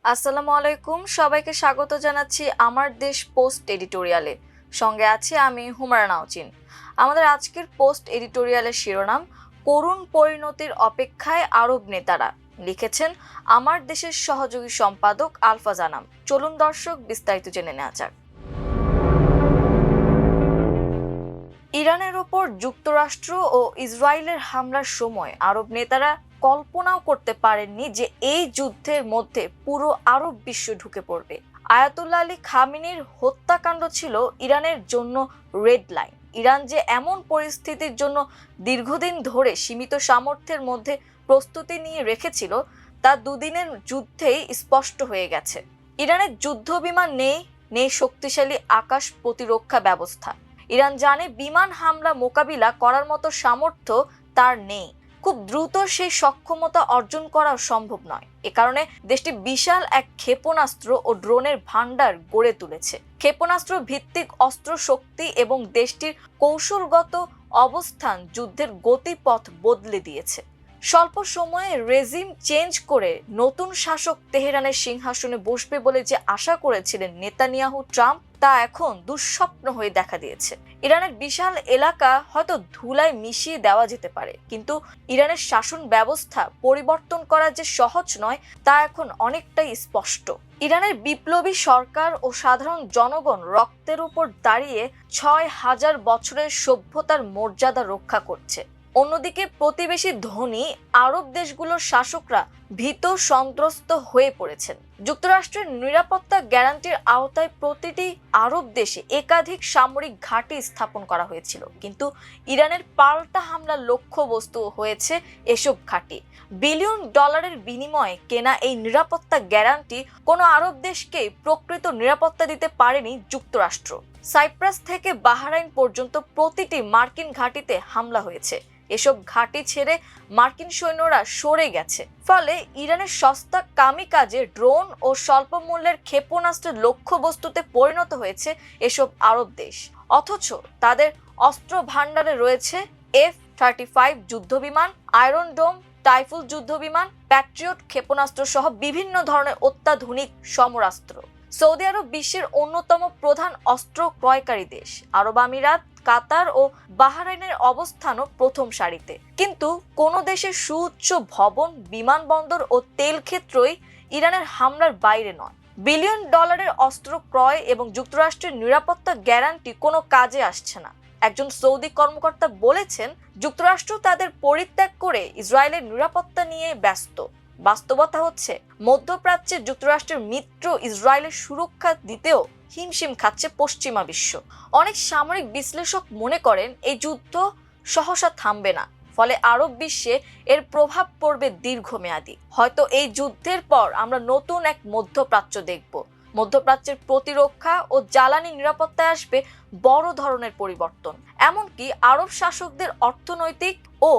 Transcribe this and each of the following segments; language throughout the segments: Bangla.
আসসালামু আলাইকুম, সবাইকে স্বাগত জানাচ্ছি আমার দেশ পোস্ট এডিটোরিয়ালে। সঙ্গে আছি আমি হুমায়রা নাওচিন। আমাদের আজকের পোস্ট এডিটোরিয়ালের শিরোনাম করুণ পরিণতির অপেক্ষায় আরব নেতারা। লিখেছেন আমার দেশের সহযোগী সম্পাদক আলফা জানাম। চলুন দর্শক বিস্তারিত জেনে নেওয়া যাক। ইরানের ওপর যুক্তরাষ্ট্র ও ইসরায়েলের হামলার সময় আরব নেতারা কল্পনাও করতে পারেননি যে এই যুদ্ধের মধ্যে পুরো আরব বিশ্ব ঢুকে পড়বে। আয়াতুল্লাহ আলী খামেনির হত্যাকাণ্ড ছিল ইরানের জন্য রেড লাইন। ইরান যে এমন পরিস্থিতির জন্য দীর্ঘদিন ধরে সীমিত সামর্থ্যের মধ্যে প্রস্তুতি নিয়ে রেখেছিল তা দুদিনের যুদ্ধেই স্পষ্ট হয়ে গেছে। ইরানের যুদ্ধ বিমান নেই শক্তিশালী আকাশ প্রতিরক্ষা ব্যবস্থা। ইরান জানে বিমান হামলা মোকাবিলা করার মতো সামর্থ্য তার নেই। খুব দ্রুত সেই সক্ষমতা অর্জন করা সম্ভব নয়। এ কারণে দেশটি বিশাল এক ক্ষেপণাস্ত্র ও ড্রোনের ভান্ডার গড়ে তুলেছে। ক্ষেপণাস্ত্র ভিত্তিক অস্ত্র শক্তি এবং দেশটির কৌশলগত অবস্থান যুদ্ধের গতিপথ বদলে দিয়েছে। স্বল্প সময়ে রেজিম চেঞ্জ করে নতুন শাসক তেহরানের সিংহাসনে বসবে বলে যে আশা করেছিলেন নেতানিয়াহু ট্রাম্প, তা এখন দুঃস্বপ্ন হয়ে দেখা দিয়েছে। ইরানের বিশাল এলাকা হয়তো ধুলায় মিশিয়ে দেওয়া যেতে পারে, কিন্তু ইরানের শাসন ব্যবস্থা পরিবর্তন করা যে সহজ নয় তা এখন অনেকটাই স্পষ্ট। ইরানের বিপ্লবী সরকার ও সাধারণ জনগণ রক্তের উপর দাঁড়িয়ে ৬,০০০ বছরের সভ্যতার মর্যাদা রক্ষা করছে। অন্যদিকে প্রতিবেশী ধনী আরব দেশগুলোর শাসকরা ভীত সন্ত্রস্ত হয়ে পড়েছেন। যুক্তরাষ্ট্রের নিরাপত্তা গ্যারান্টির আওতায় প্রতিটি আরব দেশে একাধিক সামরিক ঘাঁটি স্থাপন করা হয়েছিল, কিন্তু ইরানের পাল্টা হামলার লক্ষ্যবস্তু হয়েছে এসব ঘাঁটি। বিলিয়ন ডলারের বিনিময়ে কেনা এই নিরাপত্তা গ্যারান্টি কোনো আরব দেশকে প্রকৃত নিরাপত্তা দিতে পারেনি যুক্তরাষ্ট্র। সাইপ্রাস থেকে বাহরাইন পর্যন্ত প্রতিটি মার্কিন ঘাঁটিতে হামলা হয়েছে। এসব ঘাঁটি ছেড়ে মার্কিন সৈন্যরা সরে গেছে। ফলে ইরানের সস্তা কামিকাজে ড্রোন ও স্বল্প মূল্যের ক্ষেপণাস্ত্রের লক্ষ্যবস্তুতে পরিণত হয়েছে এসব আরব দেশ। অথচ তাদের অস্ত্র ভান্ডারে রয়েছে F-35 যুদ্ধবিমান, আয়রন ডোম, টাইফুল যুদ্ধবিমান, প্যাট্রিয়ট ক্ষেপণাস্ত্র সহ বিভিন্ন ধরনের অত্যাধুনিক সমরাস্ত্র। সৌদি আরব বিশ্বের অন্যতম প্রধান অস্ত্র ক্রয়কারী দেশ। আরব আমিরাত, কাতার ও বাহরাইনের অবস্থানও প্রথম সারিতে। কিন্তু কোন দেশের সুউচ্চ ভবন, বিমানবন্দর ও তেল ক্ষেত্রই ইরানের হামলার বাইরে নয়। বিলিয়ন ডলারের অস্ত্র ক্রয় এবং যুক্তরাষ্ট্রের নিরাপত্তা গ্যারান্টি কোনো কাজে আসছে না। একজন সৌদি কর্মকর্তা বলেছেন, যুক্তরাষ্ট্র তাদের পরিত্যাগ করে ইসরায়েলের নিরাপত্তা নিয়ে ব্যস্ত। বাস্তবতা হচ্ছে মধ্যপ্রাচ্যে যুক্তরাষ্ট্রের মিত্র ইসরায়েলের সুরক্ষা দিতেও হিমশিম খাচ্ছে পশ্চিমা বিশ্ব। অনেক সামরিক বিশ্লেষক মনে করেন এই যুদ্ধ সহসা থামবে না, ফলে আরব বিশ্বে এর প্রভাব পড়বে দীর্ঘমেয়াদী। হয়তো এই যুদ্ধের পর আমরা নতুন এক মধ্যপ্রাচ্য দেখব। মধ্যপ্রাচ্যের প্রতিরক্ষা ও জ্বালানি নিরাপত্তায় আসবে বড় ধরনের পরিবর্তন। এমনকি আরব শাসকদের অর্থনৈতিক ও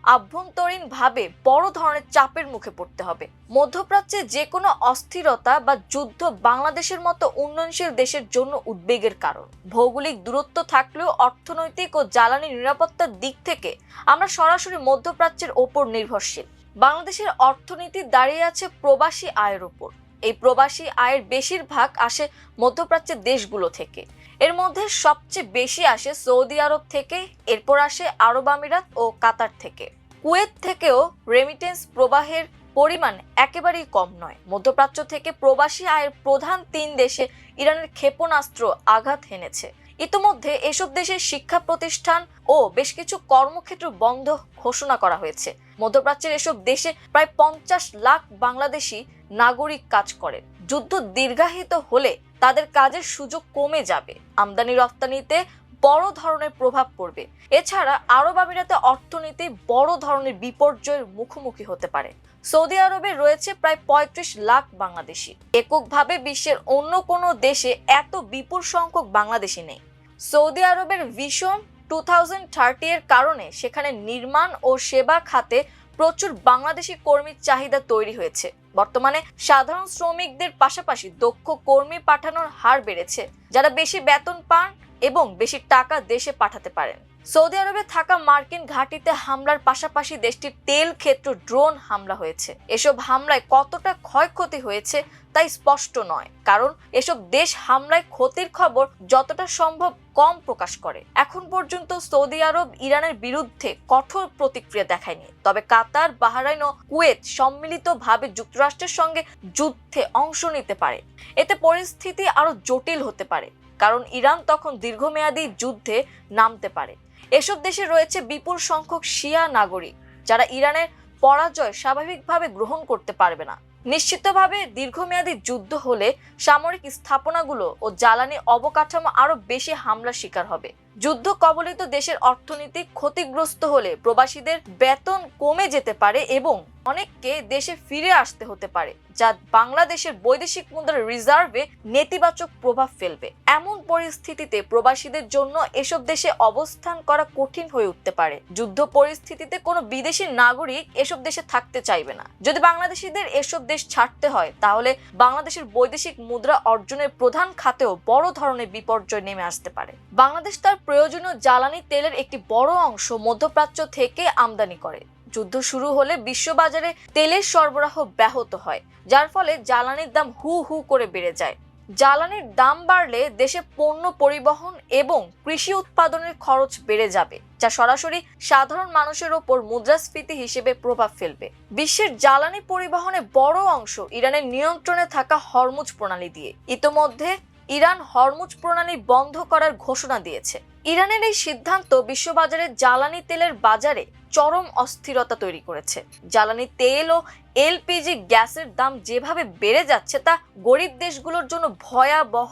আভ্যন্তরীণভাবে বড় ধরনের চাপের মুখে পড়তে হবে। মধ্যপ্রাচ্যে যে কোনো অস্থিরতা বা যুদ্ধ বাংলাদেশের মতো উন্নয়নশীল দেশের জন্য উদ্বেগের কারণ। ভৌগোলিক দূরত্ব থাকলেও অর্থনৈতিক ও জ্বালানি নিরাপত্তার দিক থেকে আমরা সরাসরি মধ্যপ্রাচ্যের ওপর নির্ভরশীল। বাংলাদেশের অর্থনীতি দাঁড়িয়ে আছে প্রবাসী আয়ের উপর। এই প্রবাসী আয়ের বেশিরভাগ আসে মধ্যপ্রাচ্যের দেশগুলো থেকে। এর মধ্যে সবচেয়ে বেশি আসে সৌদি আরব থেকে, এরপর আসে আরব আমিরাত ও কাতার থেকে। কুয়েত থেকেও রেমিটেন্স প্রবাহের পরিমাণ একেবারেই কম নয়। মধ্যপ্রাচ্য থেকে প্রবাসী আয়ের প্রধান 3 দেশে ইরানের ক্ষেপণাস্ত্র আঘাত হেনেছে। ইতোমধ্যে এসব দেশের শিক্ষা প্রতিষ্ঠান ও বেশ কিছু কর্মক্ষেত্র বন্ধ ঘোষণা করা হয়েছে। মধ্যপ্রাচ্যের এসব দেশে প্রায় 50 লাখ বাংলাদেশি নাগরিক কাজ করেন। যুদ্ধ দীর্ঘায়িত হলে তাদের কাজের সুযোগ কমে যাবে, আমদানি রপ্তানিতে বড় ধরনের প্রভাব পড়বে। এছাড়া আরব আমিরাতে অর্থনীতি বড় ধরনের বিপর্যয়ের মুখোমুখি হতে পারে। সৌদি আরবে রয়েছে প্রায় 35 লাখ বাংলাদেশি। এককভাবে বিশ্বের অন্য কোনো দেশে এত বিপুল সংখ্যক বাংলাদেশি নেই। সৌদি আরবের ভিশন 2030 এর কারণে সেখানে নির্মাণ ও সেবা খাতে প্রচুর বাংলাদেশি কর্মীর চাহিদা তৈরি হয়েছে। বর্তমানে সাধারণ শ্রমিকদের পাশাপাশি দক্ষ কর্মী পাঠানোর হার বেড়েছে, যারা বেশি বেতন পান এবং বেশি টাকা দেশে পাঠাতে পারেন। সৌদি আরবে থাকা মার্কিন ঘাঁটিতে হামলার পাশাপাশি দেশটির তেল ক্ষেত্র ড্রোন হামলা হয়েছে। এসব হামলায় কতটা ক্ষয়ক্ষতি হয়েছে তাই স্পষ্ট নয়, কারণ এসব দেশ হামলায় ক্ষতির খবর যতটা সম্ভব কম প্রকাশ করে। এখন পর্যন্ত সৌদি আরব ইরানের বিরুদ্ধে কঠোর প্রতিক্রিয়া দেখায়নি, তবে কাতার, বাহরাইন ও কুয়েত সম্মিলিতভাবে যুক্তরাষ্ট্রের সঙ্গে যুদ্ধে অংশ নিতে পারে। এতে পরিস্থিতি আরো জটিল হতে পারে, কারণ ইরান তখন দীর্ঘমেয়াদী যুদ্ধে নামতে পারে। এসব দেশে রয়েছে বিপুল সংখ্যক শিয়া নাগরিক, যারা ইরানের পরাজয় স্বাভাবিকভাবে গ্রহণ করতে পারবে না। নিশ্চিতভাবে দীর্ঘমেয়াদী যুদ্ধ হলে সামরিক স্থাপনাগুলো ও জ্বালানি অবকাঠামো আরো বেশি হামলার শিকার হবে। যুদ্ধ কবলিত দেশের অর্থনীতি ক্ষতিগ্রস্ত হলে প্রবাসীদের বেতন কমে যেতে পারে এবং অনেককে দেশে ফিরে আসতে হতে পারে, যা বাংলাদেশের বৈদেশিক মুদ্রার রিজার্ভে নেতিবাচক প্রভাব ফেলবে। এমন পরিস্থিতিতে প্রবাসীদের জন্য এসব দেশে অবস্থান করা কঠিন হয়ে উঠতে পারে। যুদ্ধ পরিস্থিতিতে কোনো বিদেশি নাগরিক এসব দেশে থাকতে চাইবে না। যদি বাংলাদেশিদের এসব দেশ ছাড়তে হয়, তাহলে বাংলাদেশের বৈদেশিক মুদ্রা অর্জনের প্রধান খাতেও বড় ধরনের বিপর্যয় নেমে আসতে পারে। বাংলাদেশ তার প্রয়োজনীয় জ্বালানি তেলের একটি বড় অংশ মধ্যপ্রাচ্য থেকে আমদানি করে। যুদ্ধ শুরু হলে বিশ্ববাজারে তেলের সরবরাহ ব্যাহত হয়, যার ফলে জ্বালানির দাম হু হু করে বেড়ে যায়। জ্বালানির দাম বাড়লে দেশে পণ্য পরিবহন এবং কৃষি উৎপাদনের খরচ বেড়ে যাবে, যা সরাসরি সাধারণ মানুষের ওপর মুদ্রাস্ফীতি হিসেবে প্রভাব ফেলবে। বিশ্বের জ্বালানি পরিবহনে বড় অংশ ইরানের নিয়ন্ত্রণে থাকা হরমুজ প্রণালী দিয়ে। ইতোমধ্যে ইরান হরমুজ প্রণালী বন্ধ করার ঘোষণা দিয়েছে। ইরানের এই সিদ্ধান্ত বিশ্ববাজারে জ্বালানি তেলের বাজারে চরম অস্থিরতা তৈরি করেছে। জ্বালানি তেল ও এলপিজি গ্যাসের দাম যেভাবে বেড়ে যাচ্ছে, তা গরিব দেশগুলোর জন্য ভয়াবহ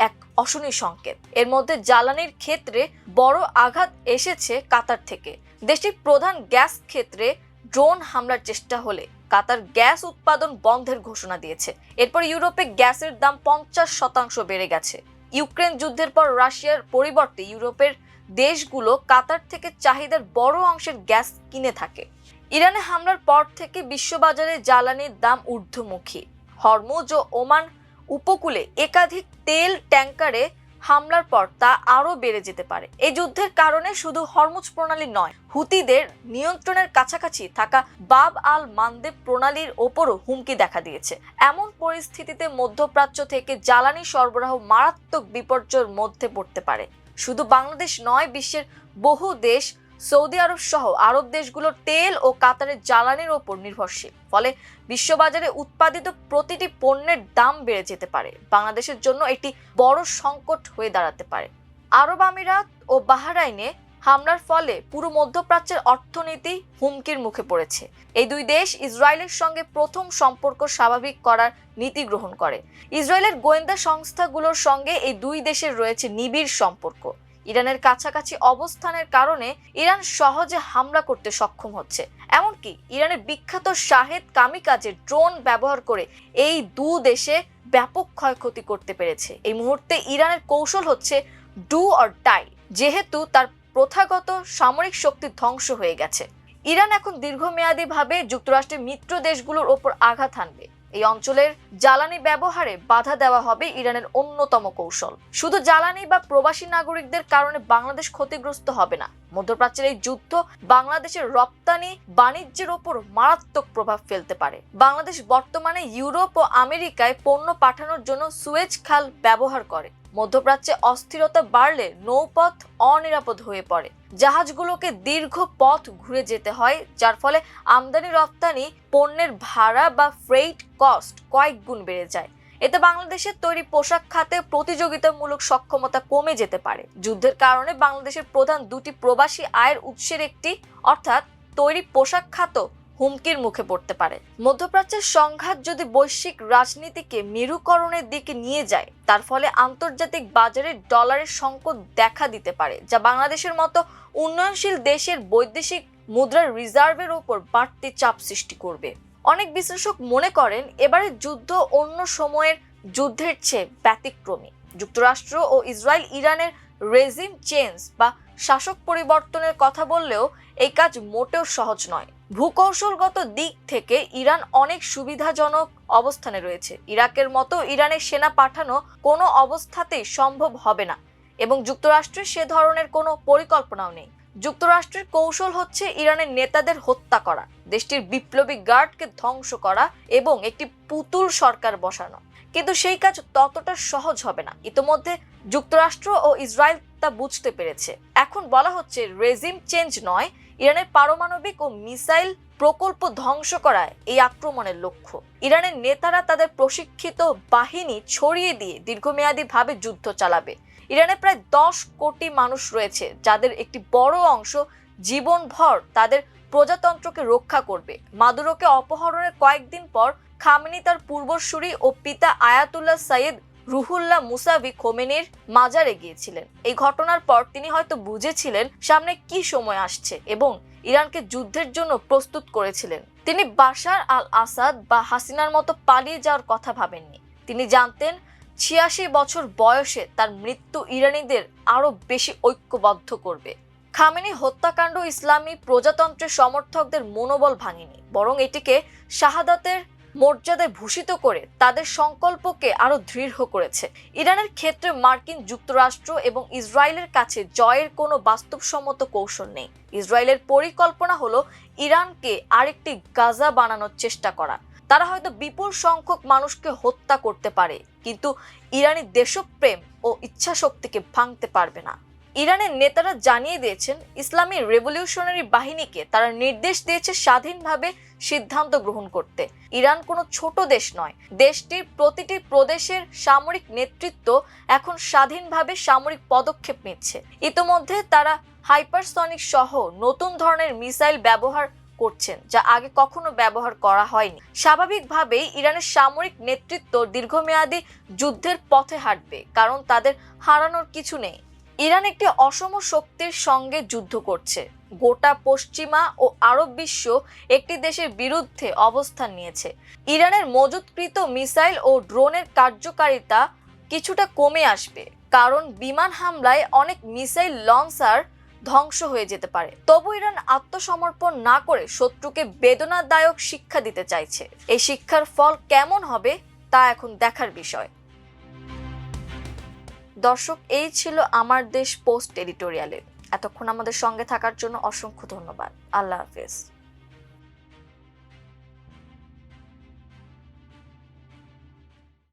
এক অশনি সংকেত। এর মধ্যে জ্বালানির ক্ষেত্রে বড় আঘাত এসেছে কাতার থেকে। দেশটির প্রধান গ্যাস ক্ষেত্রে ড্রোন হামলার চেষ্টা হলে কাতার গ্যাস উৎপাদন বন্ধের ঘোষণা দিয়েছে। এরপর ইউরোপে গ্যাসের দাম 50% বেড়ে গেছে। ইউক্রেন যুদ্ধের পর রাশিয়ার পরিবর্তে ইউরোপের দেশগুলো কাতার থেকে চাহিদার বড় অংশের গ্যাস কিনে থাকে। ইরানে হামলার পর থেকে বিশ্ববাজারে জ্বালানির দাম ঊর্ধ্বমুখী। হরমুজ ও ওমান উপকূলে একাধিক তেল ট্যাঙ্কারে হামলার পর তা আরো বেড়ে যেতে পারে। এই যুদ্ধের কারণে শুধু হরমুজ প্রণালী নয়, হুতিদের নিয়ন্ত্রণের কাছাকাছি থাকা বাব আল মানদেব প্রণালীর ওপরও হুমকি দেখা দিয়েছে। এমন পরিস্থিতিতে মধ্যপ্রাচ্য থেকে জ্বালানি সরবরাহ মারাত্মক বিপর্যয়ের মধ্যে পড়তে পারে। শুধু বাংলাদেশ নয়, বিশ্বের বহু দেশ সৌদি আরব সহ আরব দেশগুলোর তেল ও কাতারের জ্বালানির ওপর নির্ভরশীল। ফলে বিশ্ববাজারে উৎপাদিত প্রতিটি পণ্যের দাম বেড়ে যেতে পারে। বাংলাদেশের জন্য এটি বড় সংকট হয়ে দাঁড়াতে পারে। আরব আমিরাত ও বাহরাইনে হামলার ফলে পুরো মধ্যপ্রাচ্যের অর্থনীতি হুমকির মুখে পড়েছে। এই দুই দেশ ইসরায়েলের সঙ্গে প্রথম সম্পর্ক স্বাভাবিক করার নীতি গ্রহণ করে। ইসরায়েলের গোয়েন্দা সংস্থাগুলোর সঙ্গে এই দুই দেশের রয়েছে নিবিড় সম্পর্ক। ইরানের কাছাকাছি অবস্থানের কারণে ইরান সহজে হামলা করতে সক্ষম হচ্ছে। এমনকি ইরানের বিখ্যাত শাহেদ কামিকাজে ড্রোন ব্যবহার করে এই দু দেশে ব্যাপক ক্ষয়ক্ষতি করতে পেরেছে। এই মুহূর্তে ইরানের কৌশল হচ্ছে ডু অর ডাই, যেহেতু তার প্রথাগত সামরিক শক্তি ধ্বংস হয়ে গেছে। ইরান এখন দীর্ঘমেয়াদীভাবে যুক্তরাষ্ট্রের মিত্র দেশগুলোর ওপর আঘাত হানবে। এই অঞ্চলের জ্বালানি ব্যবহারে বাধা দেওয়া হবে ইরানের অন্যতম কৌশল। শুধু জ্বালানি বা প্রবাসী নাগরিকদের কারণে বাংলাদেশ ক্ষতিগ্রস্ত হবে না। মধ্যপ্রাচ্যের এই যুদ্ধ বাংলাদেশের রপ্তানি বাণিজ্যের ওপর মারাত্মক প্রভাব ফেলতে পারে। বাংলাদেশ বর্তমানে ইউরোপ ও আমেরিকায় পণ্য পাঠানোর জন্য সুয়েজ খাল ব্যবহার করে। মধ্যপ্রাচ্যে অস্থিরতা বাড়লে নৌপথ অনিরাপদ হয়ে পড়ে। জাহাজগুলোকে দীর্ঘ পথ ঘুরে যেতে হয়, যার ফলে আমদানি রপ্তানি পণ্যের ভাড়া বা ফ্রেইট কস্ট কয়েক গুণ বেড়ে যায়। এতে বাংলাদেশের তৈরি পোশাক খাতে প্রতিযোগিতামূলক সক্ষমতা কমে যেতে পারে। যুদ্ধের কারণে বাংলাদেশের প্রধান দুটি প্রবাসী আয়ের উৎসের একটি অর্থাৎ তৈরি পোশাক খাত হুমকির মুখে পড়তে পারে। মধ্যপ্রাচ্যের সংঘাত যদি বৈশ্বিক রাজনীতিকে মেরুকরণের দিকে নিয়ে যায়, তার ফলে আন্তর্জাতিক বাজারে ডলারের সংকট দেখা দিতে পারে, যা বাংলাদেশের মতো উন্নয়নশীল দেশের বৈদেশিক মুদ্রার রিজার্ভের ওপর বাড়তি চাপ সৃষ্টি করবে। অনেক বিশ্লেষক মনে করেন এবারের যুদ্ধ অন্য সময়ের যুদ্ধের চেয়ে ব্যতিক্রমী। যুক্তরাষ্ট্র ও ইসরায়েল ইরানের রেজিম চেঞ্জ বা শাসক পরিবর্তনের কথা বললেও এই কাজ মোটেও সহজ নয়। ভূকৌশলগত দিক থেকে ইরান অনেক সুবিধাজনক অবস্থানে রয়েছে। ইরাকের মতো ইরানের সেনা পাঠানো কোনো অবস্থাতেই সম্ভব হবে না। এবং যুক্তরাষ্ট্রের সে ধরনের কোনো পরিকল্পনাও নেই। যুক্তরাষ্ট্রের কৌশল হচ্ছে ইরানের নেতাদের হত্যা করা, দেশটির বিপ্লবী গার্ডকে ধ্বংস করা এবং একটি পুতুল সরকার বসানো। কিন্তু সেই কাজ ততটা সহজ হবে না। ইতোমধ্যে যুক্তরাষ্ট্র ও ইসরায়েল তা বুঝতে পেরেছে। এখন বলা হচ্ছে রেজিম চেঞ্জ নয়, ইরানের পারমাণবিক ও মিসাইল প্রকল্প ধ্বংস করা এই আক্রমণের লক্ষ্য। ইরানের নেতারা তাদের প্রশিক্ষিত বাহিনী ছড়িয়ে দিয়ে দীর্ঘমেয়াদীভাবে যুদ্ধ চালাবে। ইরানে প্রায় 10 কোটি মানুষ রয়েছে, যাদের একটি বড় অংশ জীবনভর তাদের প্রজাতন্ত্রকে রক্ষা করবে। মাদুরোকে অপহরণের কয়েকদিন পর খামেনি তার পূর্বসূরি ও পিতা আয়াতুল্লাহ সাইয়েদ রুহুল্লাহ মুসাভি খোমেনির মাজারে গিয়েছিলেন। এই ঘটনার পর তিনি হয়তো বুঝেছিলেন সামনে কি সময় আসছে এবং ইরানকে যুদ্ধের জন্য প্রস্তুত করেছিলেন। তিনি বাশার আল আসাদ বা হাসিনার মতো পালিয়ে যাওয়ার কথা ভাবেননি। তিনি জানতেন 86 বছর বয়সে তার মৃত্যু ইরানিদের আরো বেশি ঐক্যবদ্ধ করবে। খামেনি হত্যাকাণ্ড ইসলামী প্রজাতন্ত্রের সমর্থকদের মনোবল ভাঙেনি, বরং এটিকে শাহাদাতের মর্যাদায় ভূষিত করে তাদের সংকল্পকে আরো দৃঢ় করেছে। ইরানের ক্ষেত্রে মার্কিন যুক্তরাষ্ট্র এবং ইসরায়েলের কাছে জয়ের কোনো বাস্তবসম্মত কৌশল নেই। ইসরায়েলের পরিকল্পনা হলো ইরানকে আরেকটি গাজা বানানোর চেষ্টা করা। তারা হয়তো বিপুল সংখ্যক মানুষকে হত্যা করতে পারে, কিন্তু ইরানি দেশপ্রেম ও ইচ্ছাশক্তিকে ভাঙতে পারবে না। ইরানের নেতারা জানিয়ে দিয়েছেন ইসলামী রেভলিউশনারি বাহিনীকে তারা নির্দেশ দিয়েছে স্বাধীনভাবে সিদ্ধান্ত গ্রহণ করতে। ইরান কোনো ছোট দেশ নয়। দেশটির প্রতিটি প্রদেশের সামরিক নেতৃত্ব এখন স্বাধীনভাবে সামরিক পদক্ষেপ নিচ্ছে। ইতোমধ্যে তারা হাইপারসনিক সহ নতুন ধরনের মিসাইল ব্যবহার করছেন, যা আগে কখনো ব্যবহার করা হয়নি। স্বাভাবিকভাবেই ইরানের সামরিক নেতৃত্ব দীর্ঘমেয়াদী যুদ্ধের পথে হাঁটবে, কারণ তাদের হারানোর কিছু নেই। ইরান একটি অসম শক্তির সঙ্গে যুদ্ধ করছে। গোটা পশ্চিমা ও আরব বিশ্ব একটি দেশের বিরুদ্ধে অবস্থান নিয়েছে। ইরানের মজুতকৃত মিসাইল ও ড্রোনের কার্যকারিতা কিছুটা কমে আসবে, কারণ বিমান হামলায় অনেক মিসাইল লঞ্চার ধ্বংস হয়ে যেতে পারে। তবু ইরান আত্মসমর্পণ না করে শত্রুকে বেদনাদায়ক শিক্ষা দিতে চাইছে। এই শিক্ষার ফল কেমন হবে তা এখন দেখার বিষয়। দর্শক, এই ছিল আমার দেশ পোস্ট এডিটোরিয়ালে। এতক্ষণ আমাদের সঙ্গে থাকার জন্য অসংখ্য ধন্যবাদ। আল্লাহ হাফেজ।